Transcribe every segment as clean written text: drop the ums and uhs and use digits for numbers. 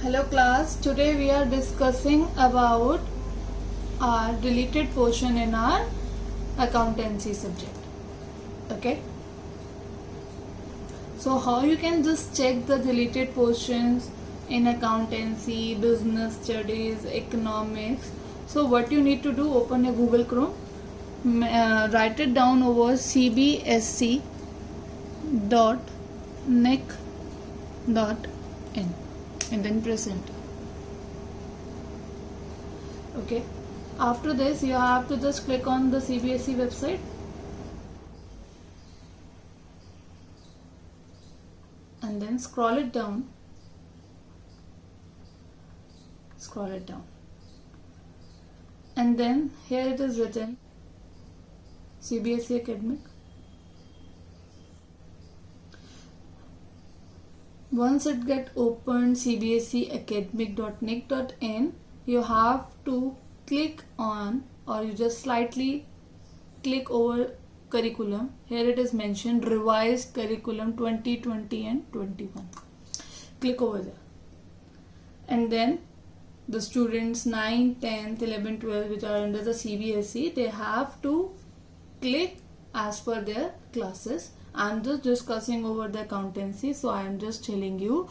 Hello class, today we are discussing about our deleted portion in our accountancy subject. Okay, so how you can just check the deleted portions in accountancy, business studies, economics. So what you need to do, open your Google Chrome, write it down over cbsc.nic.in and then press enter. Okay, after this you have to just click on the CBSE website and then scroll it down, and then here it is written CBSE Academic. Once it get opened cbseacademic.nic.in, you have to click on, or you just slightly click over curriculum. Here it is mentioned revised curriculum 2020 and 21. Click over there, and then the students 9, 10th, 11, 12 which are under the CBSE, they have to click as per their classes. I'm just discussing over the accountancy, so I am just telling you.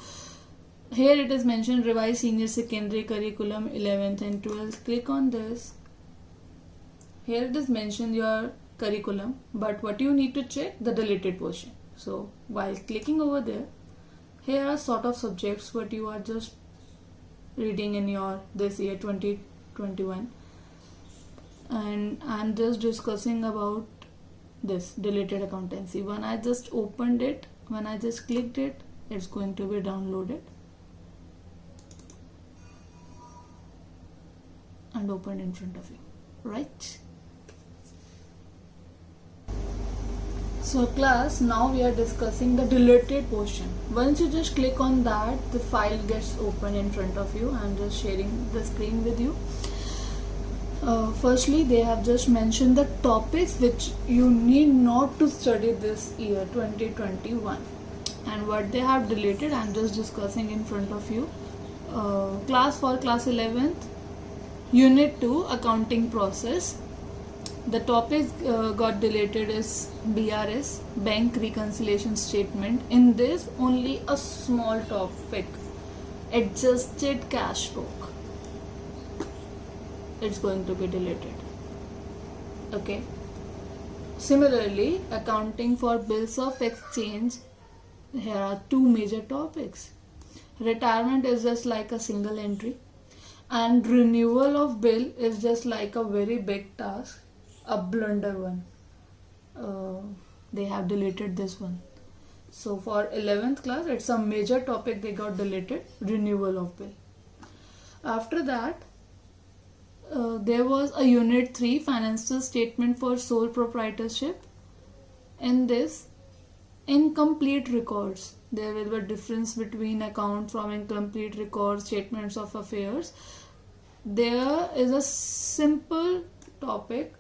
Here it is mentioned revised senior secondary curriculum 11th and 12th. Click on this. Here it is mentioned your curriculum, but what you need to check, the deleted portion. So while clicking over there, here are sort of subjects what you are just reading in your this year 2021, and I'm just discussing about this deleted accountancy. When I just opened it, when I just clicked it, it's going to be downloaded and opened in front of you, right? So class, now we are discussing the deleted portion. Once you just click on that, the file gets open in front of you. I'm just sharing the screen with you. Firstly, they have just mentioned the topics which you need not to study this year 2021, and what they have deleted I'm just discussing in front of you. Class 11th, unit 2, accounting process. The topics got deleted is BRS, bank reconciliation statement. In this, only a small topic, adjusted cash book, it's going to be deleted. Okay, similarly, accounting for bills of exchange, here are two major topics. Retirement is just like a single entry, and renewal of bill is just like a very big task, a blunder one. They have deleted this one. So for 11th class, it's a major topic they got deleted, renewal of bill. After that, there was a unit 3, financial statement for sole proprietorship. In this, incomplete records, there will be a difference between account from incomplete records, statements of affairs. There is a simple topic.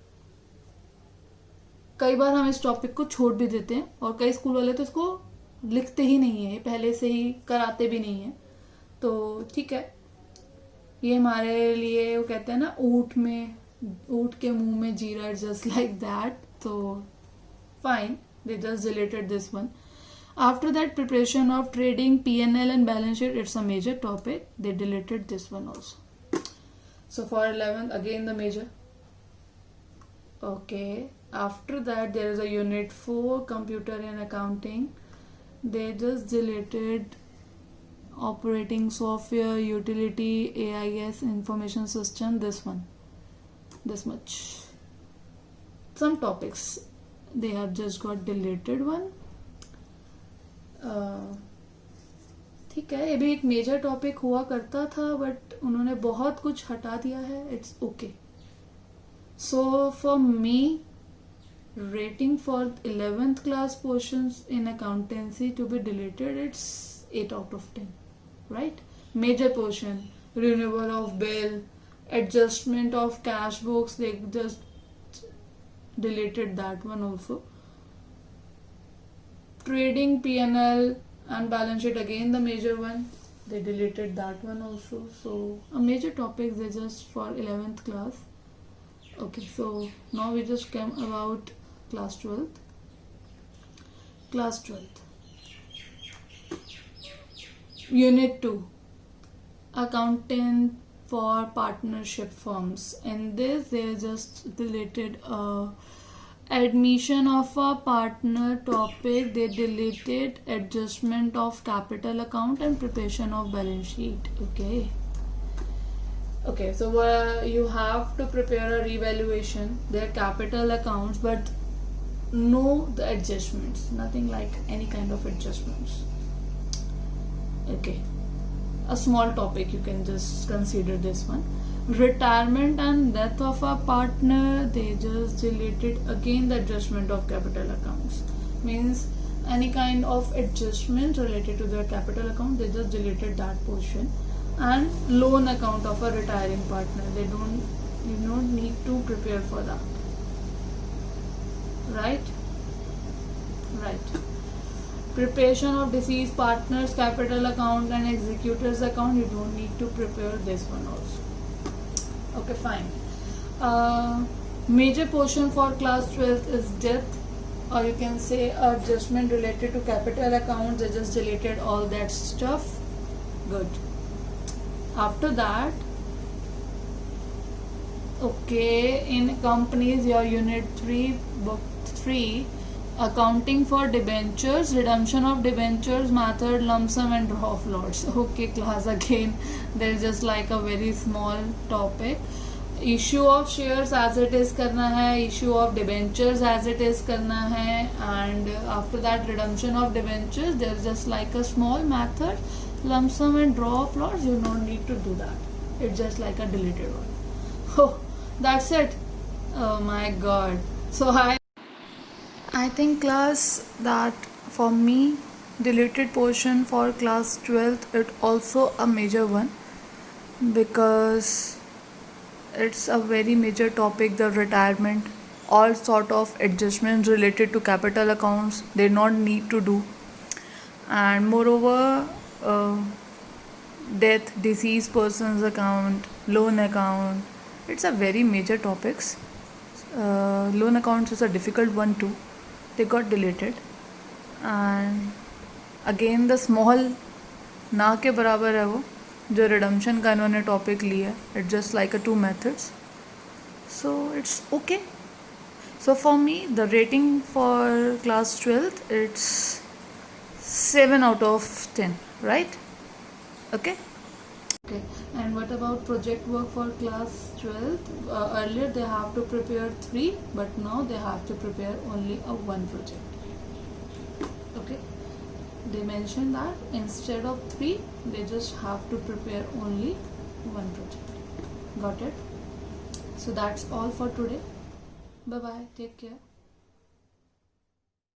कई बार हम इस topic को छोड़ भी देते हैं, और कई स्कूल वाले तो इसको लिखते ही नहीं है, पहले से ही कराते भी नहीं है. तो ठीक है, ये हमारे लिए वो कहते हैं ना, ऊँट के मुंह में जीरा, जस्ट लाइक दैट. तो fine, they just deleted this one. After that, preparation of trading, P&L and balance sheet, it's a major topic. They deleted this one also. So for 11th, again the major. Okay, after that there is a unit 4, computer and accounting. They just deleted operating software, utility, AIS, information system, this one, this much. Some topics they have just got deleted one. ठीक है, ये भी एक major topic हुआ करता था, but उन्होंने बहुत कुछ हटा दिया है. It's okay. So for me, rating for 11th class portions in accountancy to be deleted, it's 8 out of 10, right? Major portion, renewal of bill, adjustment of cash books, they just deleted that one also. Trading, P&L and balance sheet, again the major one. they deleted that one also. So a major topic they just for 11th class. Okay, so now we just came about class 12th. Class 12th, Unit 2, Accounting for Partnership Firms. In this, they just deleted admission of a partner topic. They deleted adjustment of capital account and preparation of balance sheet. Okay, so you have to prepare a revaluation, their capital accounts, but no the adjustments, nothing like any kind of adjustments. Okay, a small topic, you can just consider this one. Retirement and death of a partner, they just deleted again the adjustment of capital accounts. Means any kind of adjustment related to their capital account, they just deleted that portion. And loan account of a retiring partner, you don't need to prepare for that. Right. Preparation of deceased partners capital account and executors account, you don't need to prepare this one also. Okay, fine. Major portion for class 12 is death, or you can say adjustment related to capital accounts. They just deleted all that stuff. Good. After that, okay, in companies, your unit 3, book 3, accounting for debentures, redemption of debentures, method, lump sum and draw of lots. Okay, class, again there's just like a very small topic. Issue of shares as it is करना है, issue of debentures as it is करना है, and after that redemption of debentures, there's just like a small method, lump sum and draw of lots. You don't need to do that, it's just like a deleted one. Oh, that's it. Oh my god. So I think class that for me deleted portion for class 12th, it also a major one, because it's a very major topic, the retirement, all sort of adjustments related to capital accounts they not need to do, and moreover death, deceased persons account, loan account, it's a very major topics. Loan accounts is a difficult one too, they got deleted. And again the small ना के बराबर है वो जो redemption का इन्होंने topic लिया, it's just like a 2 methods, so it's okay. So for me the rating for class 12th, it's 7 out of 10, right? Okay. And what about project work for class 12th? Earlier they have to prepare 3, but now they have to prepare only a 1 project. Okay, they mentioned that instead of 3 they just have to prepare only 1 project. Got it? So that's all for today. Bye bye, take care.